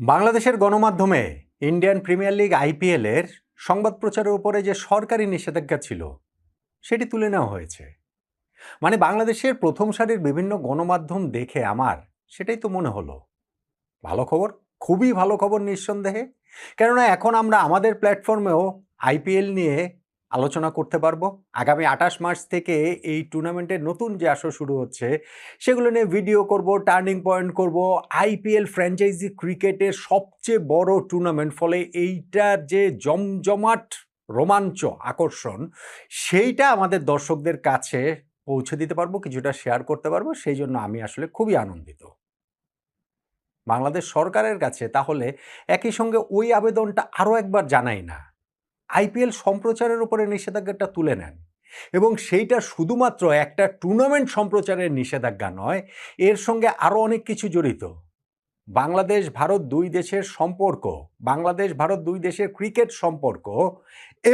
বাংলাদেশের গণমাধ্যমে Indian premier league আইপিএলের সংবাদ প্রচারের উপরে যে সরকারি নিষেধাজ্ঞা ছিল সেটি তুলে নেওয়া হয়েছে। মানে বাংলাদেশের প্রথম সারির বিভিন্ন গণমাধ্যম দেখে আমার সেটাই তো মনে হলো ভালো খবর, খুবই ভালো খবর নিঃসন্দেহে। কেননা এখন আমরা আমাদের প্ল্যাটফর্মেও আইপিএল নিয়ে আলোচনা করতে পারবো। আগামী 28 মার্চ থেকে এই টুর্নামেন্টের নতুন যে আসর শুরু হচ্ছে সেগুলো নিয়ে ভিডিও করব, টার্নিং পয়েন্ট করব। আইপিএল ফ্র্যাঞ্চাইজি ক্রিকেটের সবচেয়ে বড় টুর্নামেন্ট, ফলে এইটার যে জমজমাট রোমাঞ্চ, আকর্ষণ, সেইটা আমাদের দর্শকদের কাছে পৌঁছে দিতে পারবো, কিছুটা শেয়ার করতে পারবো। সেই জন্য আমি আসলে খুবই আনন্দিত। বাংলাদেশ সরকারের কাছে তাহলে একই সঙ্গে ওই আবেদনটা আরও একবার জানাই না, আইপিএল সম্প্রচারের উপরে নিষেধাজ্ঞাটা তুলে নেন। এবং সেইটা শুধুমাত্র একটা টুর্নামেন্ট সম্প্রচারের নিষেধাজ্ঞা নয়, এর সঙ্গে আরও অনেক কিছু জড়িত। বাংলাদেশ ভারত দুই দেশের সম্পর্ক, বাংলাদেশ ভারত দুই দেশের ক্রিকেট সম্পর্ক,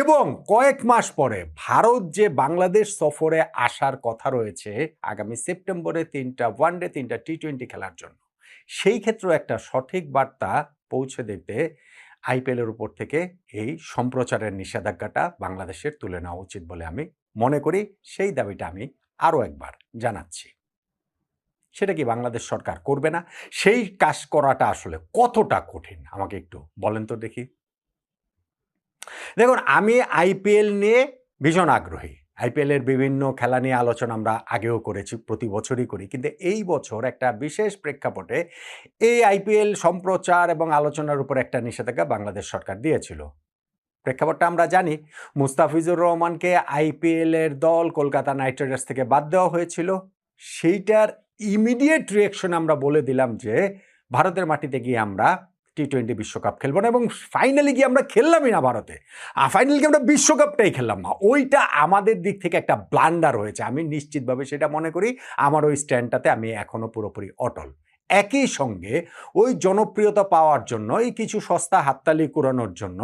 এবং কয়েক মাস পরে ভারত যে বাংলাদেশ সফরে আসার কথা রয়েছে আগামী সেপ্টেম্বরে 3টা ওয়ানডে 3টা টি-20 খেলার জন্য, সেই ক্ষেত্রে একটা সঠিক বার্তা পৌঁছে দিতে আইপিএলের উপর থেকে এই সম্প্রচারের নিষেধাজ্ঞাটা বাংলাদেশের তুলে নেওয়া উচিত বলে আমি মনে করি। সেই দাবিটা আমি আরও একবার জানাচ্ছি। সেটা কি বাংলাদেশ সরকার করবে না? সেই কাজ করাটা আসলে কতটা কঠিন আমাকে একটু বলেন তো দেখি। দেখুন, আমি আইপিএল নিয়ে ভীষণ আগ্রহী। আইপিএলের বিভিন্ন খেলা নিয়ে আলোচনা আমরা আগেও করেছি, প্রতি বছরই করি। কিন্তু এই বছর একটা বিশেষ প্রেক্ষাপটে এই আইপিএল সম্প্রচার এবং আলোচনার উপর একটা নিষেধাজ্ঞা বাংলাদেশ সরকার দিয়েছিল। প্রেক্ষাপটটা আমরা জানি। মুস্তাফিজুর রহমানকে আইপিএলের দল কলকাতা নাইট রাইডার্স থেকে বাদ দেওয়া হয়েছিল। সেইটার ইমিডিয়েট রিঅ্যাকশন আমরা বলে দিলাম যে ভারতের মাটিতে গিয়ে আমরা টি-20 বিশ্বকাপ খেলবো না, এবং ফাইনালি গিয়ে আমরা খেললামই না ভারতে। ফাইনালি গিয়ে আমরা বিশ্বকাপটাই খেললাম না। ওইটা আমাদের দিক থেকে একটা ব্লান্ডার হয়েছে, আমি নিশ্চিতভাবে সেটা মনে করি। আমার ওই স্ট্যান্ডটাতে আমি এখনো পুরোপুরি অটল। একই সঙ্গে ওই জনপ্রিয়তা পাওয়ার জন্য, এই কিছু সস্তা হাততালি কুড়ানোর জন্য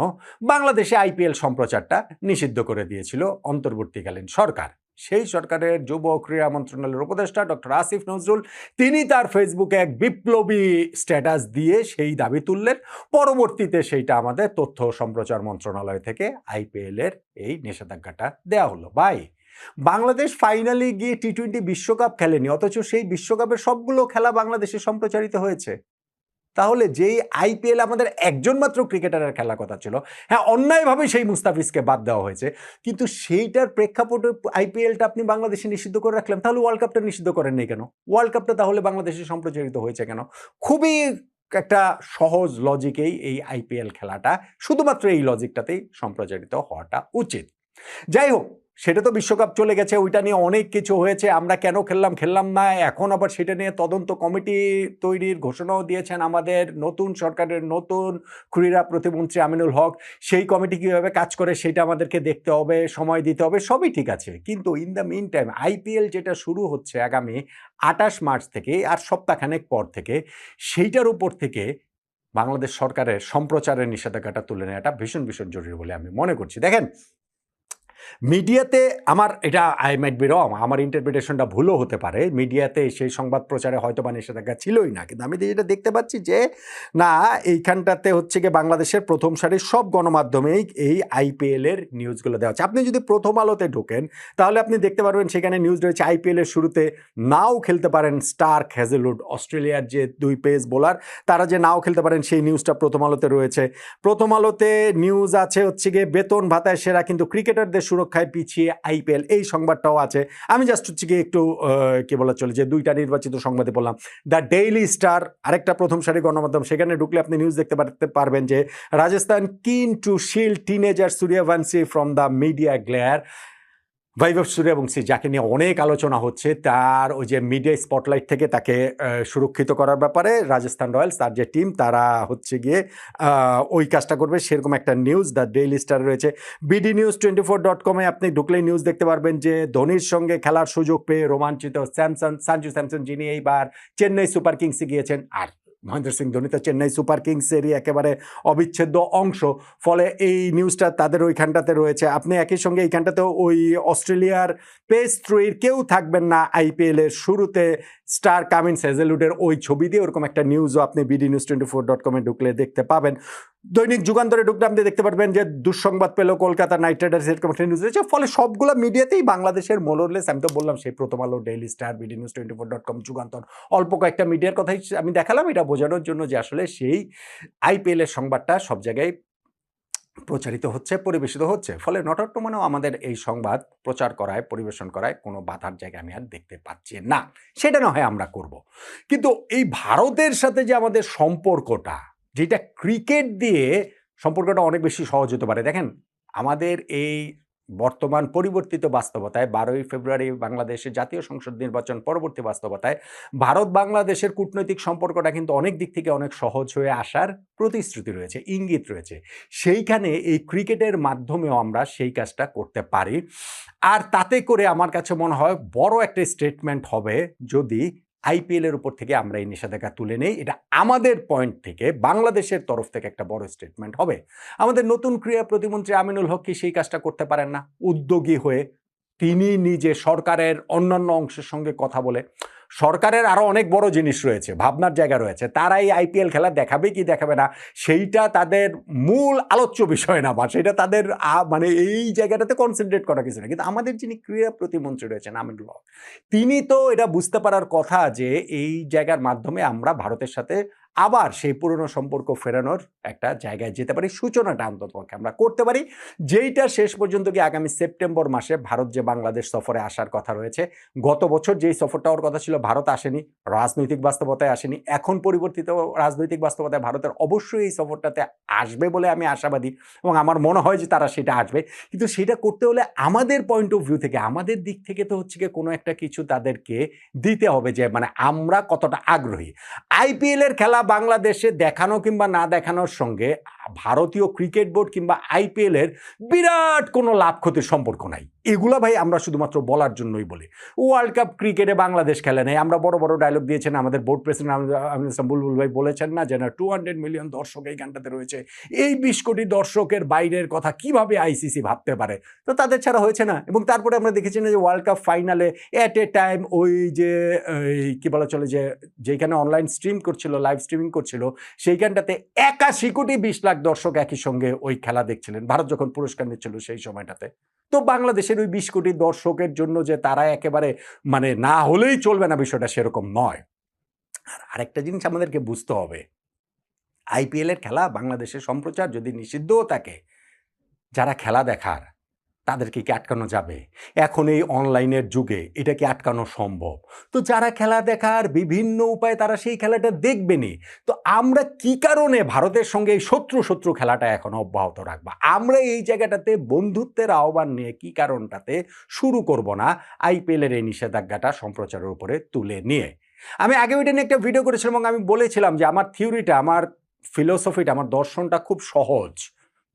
বাংলাদেশে আইপিএল সম্প্রচারটা নিষিদ্ধ করে দিয়েছিল অন্তর্বর্তীকালীন সরকার। সেই সরকারের যুব ক্রীড়া মন্ত্রণালয়ের উপদেষ্টা ডক্টর আসিফ নজরুল, তিনি তার ফেসবুকে এক বিপ্লবী স্ট্যাটাস দিয়ে সেই দাবি তুললেন। পরবর্তীতে সেইটা আমাদের তথ্য সম্প্রচার মন্ত্রণালয় থেকে আইপিএলের এই নিষেধাজ্ঞাটা দেওয়া হলো। ভাই, বাংলাদেশ ফাইনালি গিয়ে টি-20 বিশ্বকাপ খেলেনি, অথচ সেই বিশ্বকাপের সবগুলো খেলা বাংলাদেশে সম্প্রচারিত হয়েছে। তাহলে যেই আইপিএল আমাদের একজন মাত্র ক্রিকেটারের খেলার কথা ছিল, হ্যাঁ, অন্যায়ভাবে সেই মুস্তাফিজকে বাদ দেওয়া হয়েছে, কিন্তু সেইটার প্রেক্ষাপটে আইপিএলটা আপনি বাংলাদেশে নিষিদ্ধ করে রাখলেন। তাহলে ওয়ার্ল্ড কাপটা নিষিদ্ধ করেন নাই কেন? ওয়ার্ল্ড কাপটা তাহলে বাংলাদেশে সম্প্রচারিত হয়েছে কেন? খুবই একটা সহজ লজিকেই এই আইপিএল খেলাটা, শুধুমাত্র এই লজিকটাতেই সম্প্রচারিত হওয়াটা উচিত। যাই হোক, সেটা তো বিশ্বকাপ চলে গেছে, ওইটা নিয়ে অনেক কিছু হয়েছে। আমরা কেন খেললাম না, এখন আবার সেটা নিয়ে তদন্ত কমিটি তৈরির ঘোষণাও দিয়েছেন আমাদের নতুন সরকারের নতুন ক্রীড়া প্রতিমন্ত্রী আমিনুল হক। সেই কমিটি কীভাবে কাজ করে সেটা আমাদেরকে দেখতে হবে, সময় দিতে হবে, সবই ঠিক আছে। কিন্তু in the meantime IPL যেটা শুরু হচ্ছে আগামী 28 মার্চ থেকে, আর সপ্তাহখানেক পর থেকে, সেইটার উপর থেকে বাংলাদেশ সরকারের সম্প্রচারের নিষেধাজ্ঞাটা তুলে নেওয়াটা ভীষণ ভীষণ জরুরি বলে আমি মনে করছি। দেখেন, মিডিয়াতে আমার এটা আই মাইট বি রং, আমার ইন্টারপ্রিটেশনটা ভুলও হতে পারে। মিডিয়াতে সেই সংবাদ প্রচারে হয়তো বা নিষেধাজ্ঞা ছিলই না, কিন্তু আমি যেটা দেখতে পাচ্ছি যে না, এইখানটাতে হচ্ছে গিয়ে বাংলাদেশের প্রথম সারির সব গণমাধ্যমেই এই আইপিএলের নিউজগুলো দেওয়া হচ্ছে। আপনি যদি প্রথম আলোতে ঢোকেন তাহলে আপনি দেখতে পারবেন সেখানে নিউজ রয়েছে আইপিএলের শুরুতে নাও খেলতে পারেন স্টার্ক হ্যাজেলউড, অস্ট্রেলিয়ার যে 2 পেস বোলার, তারা যে নাও খেলতে পারেন সেই নিউজটা প্রথম আলোতে রয়েছে। প্রথম আলোতে নিউজ আছে হচ্ছে গিয়ে বেতন ভাতায় সেরা কিন্তু ক্রিকেটারদের সুরক্ষায় পিছিয়ে আইপিএল, এই সংবাদটাও আছে। আমি জাস্ট হচ্ছে গিয়ে একটু কি বলা চলে যে 2টা নির্বাচিত সংবাদে বললাম। দ্য ডেইলি স্টার, আরেকটা প্রথম সারি গণমাধ্যম, সেখানে ঢুকলে আপনি নিউজ দেখতে পারবেন যে Rajasthan keen to shield teenager Suryavanshi from the media glare. Vaibhav Suryavanshi, যাকে নিয়ে অনেক আলোচনা হচ্ছে, তার ওই যে মিডিয়া স্পটলাইট থেকে তাকে সুরক্ষিত করার ব্যাপারে রাজস্থান রয়্যালস, তার যে টিম, তারা হচ্ছে গিয়ে ওই কাজটা করবে, সেরকম একটা নিউজ দ্য ডেইলি স্টার রয়েছে। বিডি নিউজ 24.com-এ আপনি ঢুকলেই নিউজ দেখতে পারবেন যে ধোনির সঙ্গে খেলার সুযোগ পেয়ে রোমাঞ্চিত সঞ্জু স্যামসন, যিনি এইবার চেন্নাই সুপার কিংসে গিয়েছেন। আর মহেন্দ্র সিং ধোনি তো চেন্নাই সুপার কিংসেরই একেবারে অবিচ্ছেদ্য অংশ, ফলে এই নিউজটা তাদের ওইখানটাতে রয়েছে। আপনি একই সঙ্গে এইখানটাতেও ওই অস্ট্রেলিয়ার পেস থ্রোয়ির কেউ থাকবেন না আইপিএলের শুরুতে, স্টার কামিন্স হেজেলউডের ওই ছবি দিয়ে ওরকম একটা নিউজও আপনি bdnews24.com-এ ঢুকলে দেখতে পাবেন। দৈনিক যুগান্তরে ঢুকলে আপনি দেখতে পারবেন যে দুঃসংবাদ পেল কলকাতা নাইট রাইডার্স, এরকম একটা নিউজ রয়েছে। ফলে সবগুলো মিডিয়াতেই বাংলাদেশের মোরলেস, আমি তো বললাম সেই প্রথম আলো, ডেইলি স্টার, bdnews24.com, যুগান্তর, অল্প কয়েকটা মিডিয়ার কথাই আমি দেখালাম এটা বোঝানোর জন্য যে আসলে সেই আইপিএলের সংবাদটা সব জায়গায় প্রচারিত হচ্ছে, পরিবেশিত হচ্ছে। ফলে নটবর্তমানেও আমাদের এই সংবাদ প্রচার করায়, পরিবেশন করায় কোনো বাধার জায়গা আমি আর দেখতে পাচ্ছি না। সেটা না হয় আমরা করব, কিন্তু এই ভারতের সাথে যে আমাদের সম্পর্কটা, যেটা ক্রিকেট দিয়ে সম্পর্কটা অনেক বেশি সহজ হতে পারে। দেখেন, আমাদের এই বর্তমান পরিবর্তিত বাস্তবতায় 12ই ফেব্রুয়ারি বাংলাদেশের জাতীয় সংসদ নির্বাচন পরবর্তী বাস্তবতায় ভারত বাংলাদেশের কূটনৈতিক সম্পর্কটা কিন্তু অনেক দিক থেকে অনেক সহজ হয়ে আসার প্রতিশ্রুতি রয়েছে, ইঙ্গিত রয়েছে। সেইখানে এই ক্রিকেটের মাধ্যমেও আমরা সেই কাজটা করতে পারি। আর তাতে করে আমার কাছে মনে হয় বড় একটা স্টেটমেন্ট হবে যদি আইপিএলের উপর থেকে আমরা এই নিষেধাজ্ঞা তুলে নেই। এটা আমাদের পয়েন্ট থেকে, বাংলাদেশের তরফ থেকে একটা বড় স্টেটমেন্ট হবে। আমাদের নতুন ক্রীড়া প্রতিমন্ত্রী আমিনুল হক কি সেই কাজটা করতে পারেন না? উদ্যোগী হয়ে তিনি নিজে সরকারের অন্যান্য অংশের সঙ্গে কথা বলে, সরকারের আরো অনেক বড় জিনিস রয়েছে, ভাবনার জায়গা রয়েছে, তারা এই আইপিএল খেলা দেখাবে কি দেখাবে না সেইটা তাদের মূল আলোচ্য বিষয় না, বা সেটা তাদের মানে এই জায়গাটাতে কনসেন্ট্রেট করা কিছু না। কিন্তু আমাদের যিনি ক্রীড়া প্রতিমন্ত্রী রয়েছেন আমিনুল হক, তিনি তো এটা বুঝতে পারার কথা যে এই জায়গার মাধ্যমে আমরা ভারতের সাথে আবার সেই পুরনো সম্পর্ক ফেরানোর একটা জায়গায় যেতে পারি, সূচনাটা অন্ততপক্ষে আমরা করতে পারি, যেইটা শেষ পর্যন্ত কি আগামী সেপ্টেম্বর মাসে ভারত যে বাংলাদেশ সফরে আসার কথা রয়েছে। গত বছর যেই সফরটা হওয়ার কথা ছিল ভারত আসেনি, রাজনৈতিক বাস্তবতায় আসেনি। এখন পরিবর্তিত রাজনৈতিক বাস্তবতায় ভারতের অবশ্যই এই সফরটাতে আসবে বলে আমি আশাবাদী, এবং আমার মনে হয় যে তারা সেটা আসবে। কিন্তু সেটা করতে হলে আমাদের পয়েন্ট অফ ভিউ থেকে, আমাদের দিক থেকে তো হচ্ছে গিয়ে কোনো একটা কিছু তাদেরকে দিতে হবে, যে মানে আমরা কতটা আগ্রহী। আইপিএল এর খেলা বাংলাদেশে দেখানো কিংবা না দেখানোর সঙ্গে ভারতীয় ক্রিকেট বোর্ড কিংবা আইপিএল এর বিরাট কোনো লাভ ক্ষতির সম্পর্ক নাই। এগুলা ভাই আমরা শুধুমাত্র বলার জন্যই বলি। ওয়ার্ল্ড কাপ ক্রিকেটে বাংলাদেশ খেলে নেই, আমরা বড় বড় ডায়লগ দিয়েছেন, আমাদের বোর্ড প্রেসিডেন্ট আমিনুল ইসলাম বুলবুল ভাই বলেছেন না যে না 200 মিলিয়ন দর্শক এই গানটাতে রয়েছে, এই 20 কোটি দর্শকের বাইরের কথা কিভাবে আইসিসি ভাবতে পারে? তো তাদের ছাড়া হয়েছে না। এবং তারপরে আমরা দেখেছি না যে ওয়ার্ল্ড কাপ ফাইনালে এট এ টাইম ওই যে কি বলা চলে যে যেখানে অনলাইন স্ট্রিম করছিল, লাইভ স্ট্রিমিং করছিল, সেইখানটাতে 81 কোটি 20 লাখ দর্শক একই সঙ্গে ওই খেলা দেখছিলেন, ভারত যখন পুরস্কার নিচ্ছিল সেই সময়টাতে। তো বাংলাদেশের ওই 20 কোটি দর্শকের জন্য যে তারা একেবারে মানে না হলেই চলবে না, বিষয়টা সেরকম নয়। আর আরেকটা জিনিস আমাদেরকে বুঝতে হবে, আইপিএল এর খেলা বাংলাদেশে সম্প্রচার যদি নিষিদ্ধও থাকে, যারা খেলা দেখার তাদেরকে কি আটকানো যাবে? এখন এই অনলাইনের যুগে এটা কি আটকানো সম্ভব? তো যারা খেলা দেখার বিভিন্ন উপায়ে তারা সেই খেলাটা দেখবেনই। তো আমরা কি কারণে ভারতের সঙ্গে এই শত্রু খেলাটা এখন অব্যাহত রাখবো? আমরা এই জায়গাটাতে বন্ধুত্বের আহ্বান নিয়ে কি কারণটাতে শুরু করব না আইপিএল এর এই নিষেধাজ্ঞাটা সম্প্রচারের উপরে তুলে নিয়ে? আমি আগে ওইটা নিয়ে একটা ভিডিও করেছিলাম এবং আমি বলেছিলাম যে আমার থিওরিটা, আমার ফিলোসফিটা, আমার দর্শনটা খুব সহজ।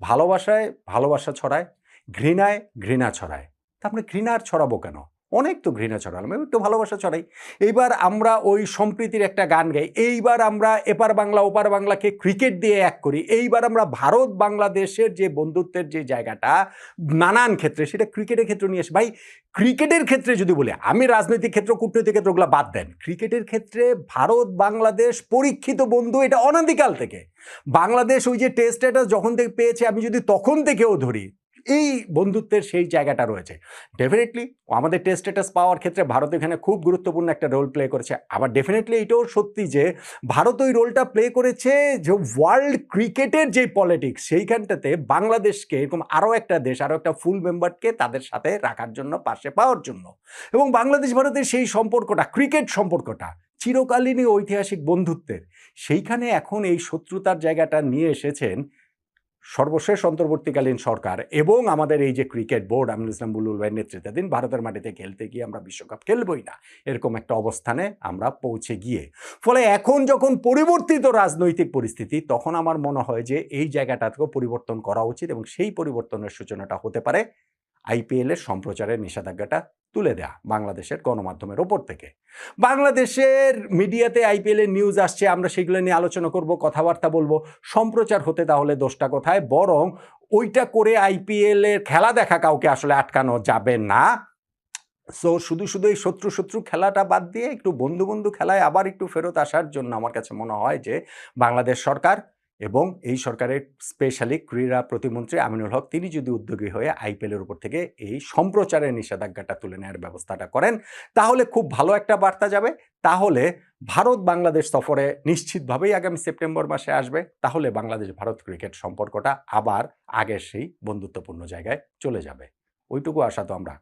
ভালোবাসায় ভালোবাসা ছড়ায়, ঘৃণায় ঘৃণা ছড়ায়। তা আমরা ঘৃণা আর ছড়াবো কেন? অনেক তো ঘৃণা ছড়ালাম, একটু ভালোবাসা ছড়াই। এইবার আমরা ওই সম্প্রীতির একটা গান গাই, এইবার আমরা এপার বাংলা ওপার বাংলাকে ক্রিকেট দিয়ে এক করি, এইবার আমরা ভারত বাংলাদেশের যে বন্ধুত্বের যে জায়গাটা নানান ক্ষেত্রে, সেটা ক্রিকেটের ক্ষেত্রে নিয়ে আসে। ভাই ক্রিকেটের ক্ষেত্রে যদি বলি, আমি রাজনৈতিক ক্ষেত্র কূটনৈতিক ক্ষেত্রগুলো বাদ দেন, ক্রিকেটের ক্ষেত্রে ভারত বাংলাদেশ পরীক্ষিত বন্ধু, এটা অনাদিকাল থেকে। বাংলাদেশ ওই যে টেস্ট স্ট্যাটাস যখন থেকে পেয়েছে, আমি যদি তখন থেকেও ধরি, এই বন্ধুত্বের সেই জায়গাটা রয়েছে। ডেফিনেটলি আমাদের টেস্ট স্ট্যাটাস পাওয়ার ক্ষেত্রে ভারত এখানে খুব গুরুত্বপূর্ণ একটা রোল প্লে করেছে। আবার ডেফিনেটলি এটাও সত্যি যে ভারত ওই রোলটা প্লে করেছে যে ওয়ার্ল্ড ক্রিকেটের যে পলিটিক্স, সেইখানটাতে বাংলাদেশকে এরকম আরও একটা দেশ, আরও একটা ফুল মেম্বারকে তাদের সাথে রাখার জন্য, পাশে পাওয়ার জন্য। এবং বাংলাদেশ ভারতের সেই সম্পর্কটা, ক্রিকেট সম্পর্কটা চিরকালীনই ঐতিহাসিক বন্ধুত্বের, সেইখানে এখন এই শত্রুতার জায়গাটা নিয়ে এসেছেন সর্বশেষ অন্তর্বর্তীকালীন সরকার এবং আমাদের এই যে ক্রিকেট বোর্ড আমিনুল ইসলাম বুলবুল ভাইয়ের নেতৃত্বাধীন। ভারতের মাটিতে খেলতে গিয়ে আমরা বিশ্বকাপ খেলবই না, এরকম একটা অবস্থানে আমরা পৌঁছে গিয়ে। ফলে এখন যখন পরিবর্তিত রাজনৈতিক পরিস্থিতি, তখন আমার মনে হয় যে এই জায়গাটাকেও পরিবর্তন করা উচিত, এবং সেই পরিবর্তনের সূচনাটা হতে পারে আইপিএল এর সম্প্রচারের নিষেধাজ্ঞাটা তুলে দেয়া বাংলাদেশের গণমাধ্যমের ওপর থেকে। বাংলাদেশের মিডিয়াতে আইপিএলের নিউজ আসছে, আমরা সেগুলো নিয়ে আলোচনা করব, কথাবার্তা বলবো। সম্প্রচার হতে তাহলে দোষটা কোথায়? বরং ওইটা করে আইপিএলের খেলা দেখা কাউকে আসলে আটকানো যাবে না। সো শুধু এই শত্রু খেলাটা বাদ দিয়ে একটু বন্ধু খেলায় আবার একটু ফেরত আসার জন্য আমার কাছে মনে হয় যে বাংলাদেশ সরকার এবং এই সরকারের স্পেশালি ক্রীড়া প্রতিমন্ত্রী আমিনুল হক তিনি যদি উদ্যোগী হয়ে আইপিএলের উপর থেকে এই সম্প্রচারের নিষেধাজ্ঞাটা তুলে নেওয়ার ব্যবস্থাটা করেন, তাহলে খুব ভালো একটা বার্তা যাবে। তাহলে ভারত বাংলাদেশ সফরে নিশ্চিতভাবেই আগামী সেপ্টেম্বর মাসে আসবে। তাহলে বাংলাদেশ ভারত ক্রিকেট সম্পর্কটা আবার আগের সেই বন্ধুত্বপূর্ণ জায়গায় চলে যাবে। ওইটুকু আশা তো আমরা